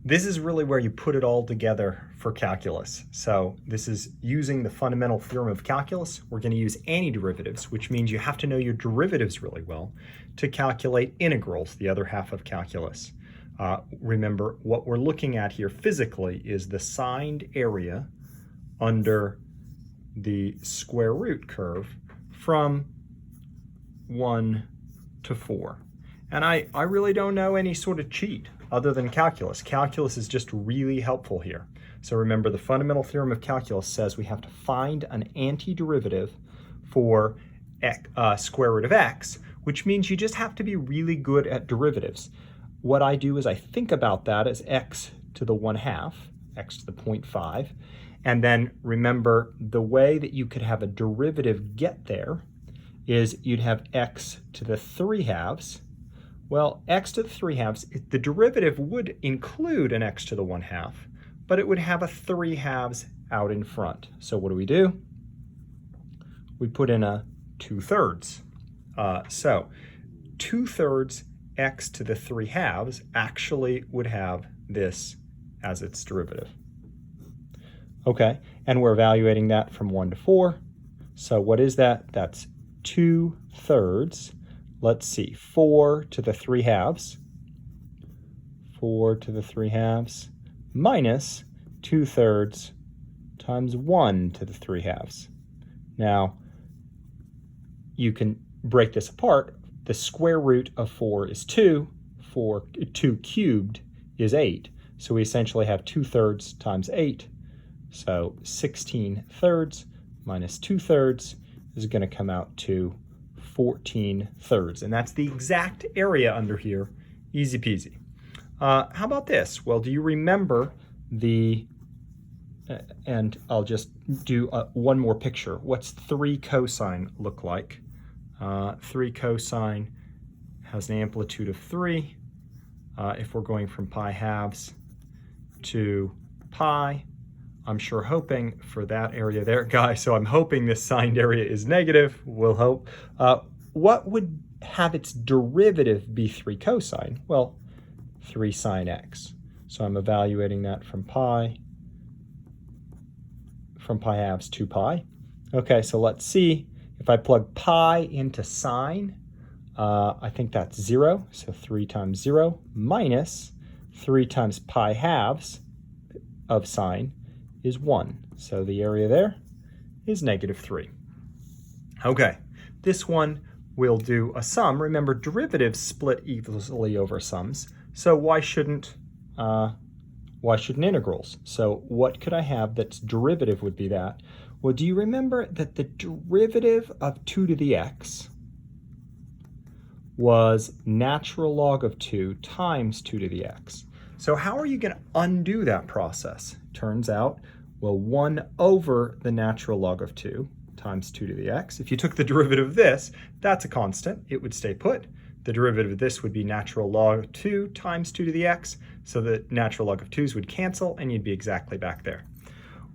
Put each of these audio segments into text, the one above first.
This is really where you put it all together for calculus. So this is using the fundamental theorem of calculus. We're going to use antiderivatives, which means you have to know your derivatives really well to calculate integrals, the other half of calculus. Remember, what we're looking at here physically is the signed area under the square root curve from 1 to 4. And I really don't know any sort of cheat other than calculus. Calculus is just really helpful here. So remember, the fundamental theorem of calculus says we have to find an antiderivative for square root of x, which means you just have to be really good at derivatives. What I do is I think about that as x to the 1/2, x to the 0.5, and then remember the way that you could have a derivative get there is you'd have x to the 3/2. Well, x to the 3/2, the derivative would include an x to the 1/2, but it would have a 3/2 out in front. So what do? We put in a 2/3. So 2/3 x to the 3/2 actually would have this as its derivative. Okay, and we're evaluating that from 1 to 4. So what is that? That's 2/3. Let's see, 4 to the 3/2. 4 to the 3/2 minus 2/3 times 1 to the 3/2. Now, you can break this apart. The square root of 4 is 2. 2 cubed is 8. So we essentially have 2/3 times 8. So 16/3 minus 2/3 is going to come out to 14/3. And that's the exact area under here. Easy peasy. How about this? Well, do you remember and I'll just do one more picture. What's 3 cosine look like? 3 cosine has an amplitude of 3. If we're going from pi/2 to pi, I'm sure hoping for that area there, guys. So I'm hoping this signed area is negative. We'll hope. What would have its derivative be 3 cosine? Well, 3 sine x. So I'm evaluating that from pi/2 to pi. Okay, so let's see. If I plug pi into sine, I think that's 0. So 3 times 0 minus 3 times pi/2 of sine is 1. So the area there is -3. Okay, this one will do a sum. Remember, derivatives split equally over sums. So why shouldn't integrals? So what could I have that's derivative would be that? Well, do you remember that the derivative of 2 to the x was natural log of 2 times 2 to the x? So how are you going to undo that process? Turns out, well, 1 over the natural log of 2 times 2 to the x. If you took the derivative of this, that's a constant. It would stay put. The derivative of this would be natural log of 2 times 2 to the x. So the natural log of 2's would cancel, and you'd be exactly back there.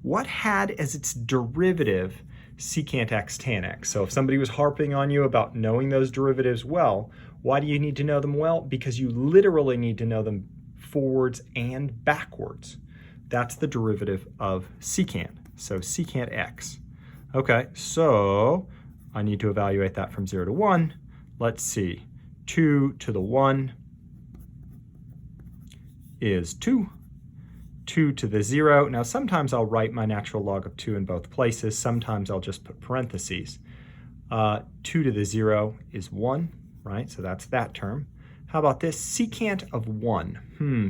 What had as its derivative secant x tan x? So if somebody was harping on you about knowing those derivatives well, why do you need to know them well? Because you literally need to know them forwards and backwards. That's the derivative of secant. So secant x. Okay, so I need to evaluate that from 0 to 1. Let's see. 2 to the 1 is 2. 2 to the 0. Now, sometimes I'll write my natural log of 2 in both places. Sometimes I'll just put parentheses. 2 to the 0 is 1, right? So that's that term. How about this? Secant of 1.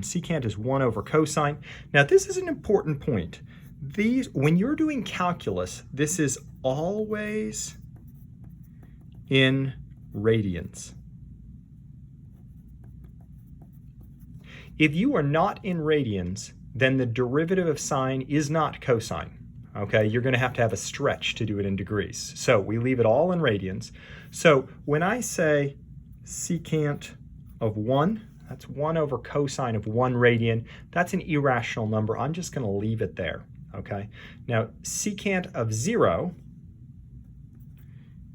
Secant is 1 over cosine. Now, this is an important point. When you're doing calculus, this is always in radians. If you are not in radians, then the derivative of sine is not cosine. Okay, you're going to have a stretch to do it in degrees. So we leave it all in radians. So when I say secant of 1, that's 1 over cosine of 1 radian. That's an irrational number. I'm just going to leave it there. Okay, now secant of 0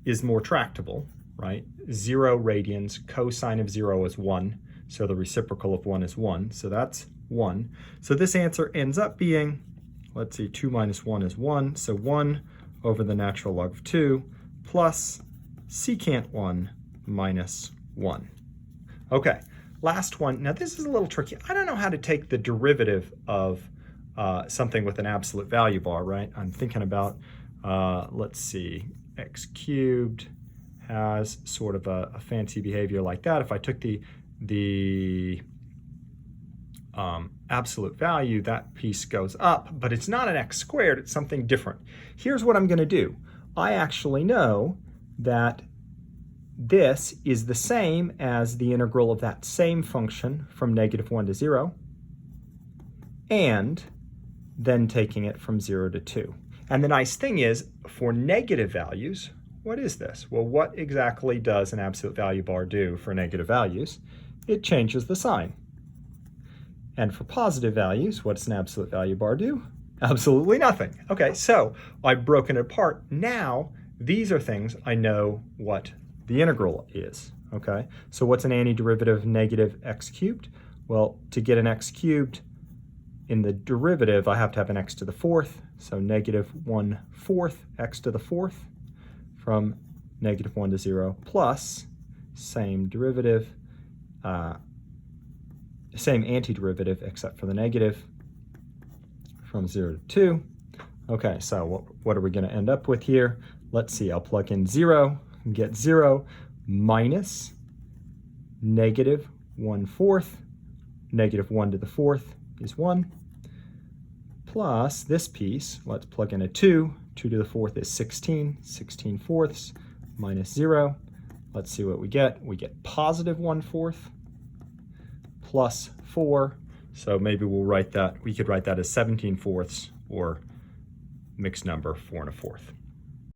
is more tractable, right? 0 radians, cosine of 0 is 1. So the reciprocal of 1 is 1. So that's 1. So this answer ends up being, let's see, 2 minus 1 is 1, so 1 over the natural log of 2 plus secant 1 minus 1. Okay, last one. Now this is a little tricky. I don't know how to take the derivative of something with an absolute value bar, right? I'm thinking about, let's see, x cubed has sort of a fancy behavior like that. If I took the absolute value, that piece goes up, but it's not an x squared, it's something different. Here's what I'm going to do. I actually know that this is the same as the integral of that same function from -1 to 0, and then taking it from 0 to 2. And the nice thing is, for negative values, what is this? Well, what exactly does an absolute value bar do for negative values? It changes the sign. And for positive values, what does an absolute value bar do? Absolutely nothing. Okay, so I've broken it apart. Now, these are things I know what the integral is, okay? So what's an antiderivative of negative x cubed? Well, to get an x cubed in the derivative, I have to have an x to the 4th, so -1/4 x to the 4th from -1 to 0 plus same derivative, same antiderivative except for the negative from 0 to 2. Okay, so what are we going to end up with here? Let's see, I'll plug in 0 and get 0 minus -1/4. -1 to the 4th is 1. Plus this piece, let's plug in a 2. 2 to the 4th is 16. 16/4 minus 0. Let's see what we get. We get +1/4 plus 4. So maybe we'll write that, we could write that as 17/4 or mixed number 4 1/4.